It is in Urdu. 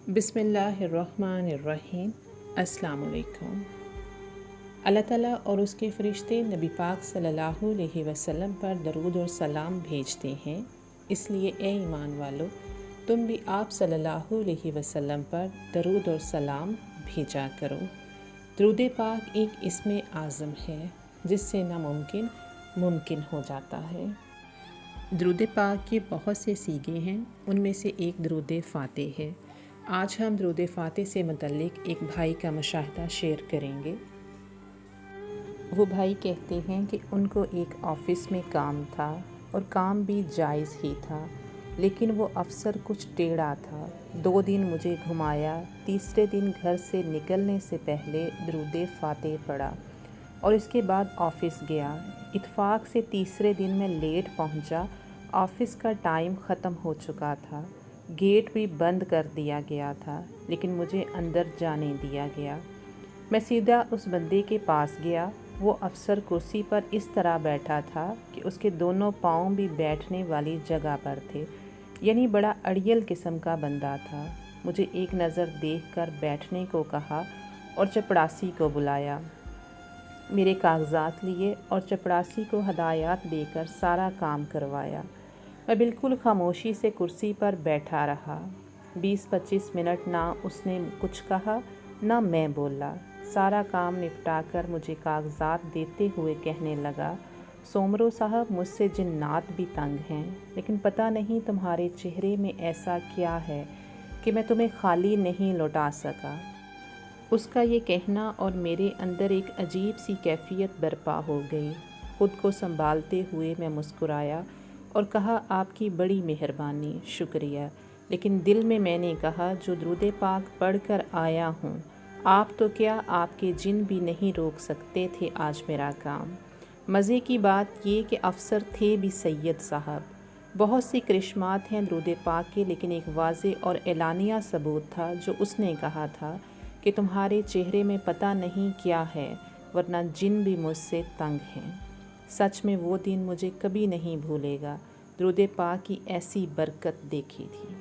بسم اللہ الرحمن الرحیم۔ السلام علیکم۔ اللہ تعالیٰ اور اس کے فرشتے نبی پاک صلی اللہ علیہ وسلم پر درود اور سلام بھیجتے ہیں، اس لیے اے ایمان والو، تم بھی آپ صلی اللہ علیہ وسلم پر درود اور سلام بھیجا کرو۔ درود پاک ایک اسم اعظم ہے جس سے ناممکن ممکن ہو جاتا ہے۔ درود پاک کے بہت سے سیغے ہیں، ان میں سے ایک درود فاتح ہے۔ آج ہم درود فاتح سے متعلق ایک بھائی کا مشاہدہ شیئر کریں گے۔ وہ بھائی کہتے ہیں کہ ان کو ایک آفس میں کام تھا اور کام بھی جائز ہی تھا، لیکن وہ افسر کچھ ٹیڑھا تھا۔ 2 دن مجھے گھمایا، تیسرے دن گھر سے نکلنے سے پہلے درود فاتح پڑھا اور اس کے بعد آفس گیا۔ اتفاق سے تیسرے دن میں لیٹ پہنچا، آفس کا ٹائم ختم ہو چکا تھا، گیٹ بھی بند کر دیا گیا تھا، لیکن مجھے اندر جانے دیا گیا۔ میں سیدھا اس بندے کے پاس گیا۔ وہ افسر کرسی پر اس طرح بیٹھا تھا کہ اس کے دونوں پاؤں بھی بیٹھنے والی جگہ پر تھے، یعنی بڑا اڑیل قسم کا بندہ تھا۔ مجھے ایک نظر دیکھ کر بیٹھنے کو کہا اور چپڑاسی کو بلایا۔ میرے کاغذات لیے اور چپڑاسی کو ہدایات دے کر سارا کام کروایا۔ میں بالکل خاموشی سے کرسی پر بیٹھا رہا۔ 20-25 منٹ نہ اس نے کچھ کہا نہ میں بولا۔ سارا کام نپٹا کر مجھے کاغذات دیتے ہوئے کہنے لگا، سومرو صاحب، مجھ سے جنات بھی تنگ ہیں، لیکن پتہ نہیں تمہارے چہرے میں ایسا کیا ہے کہ میں تمہیں خالی نہیں لوٹا سکا۔ اس کا یہ کہنا اور میرے اندر ایک عجیب سی کیفیت برپا ہو گئی۔ خود کو سنبھالتے ہوئے میں مسکرایا اور کہا، آپ کی بڑی مہربانی، شکریہ، لیکن دل میں نے کہا، جو درود پاک پڑھ کر آیا ہوں، آپ تو کیا، آپ کے جن بھی نہیں روک سکتے تھے آج میرا کام۔ مزے کی بات یہ کہ افسر تھے بھی سید صاحب۔ بہت سی کرشمات ہیں درود پاک کے، لیکن ایک واضح اور اعلانیہ ثبوت تھا جو اس نے کہا تھا کہ تمہارے چہرے میں پتہ نہیں کیا ہے، ورنہ جن بھی مجھ سے تنگ ہیں۔ سچ میں وہ دن مجھے کبھی نہیں بھولے گا، درود پاک کی ایسی برکت دیکھی تھی۔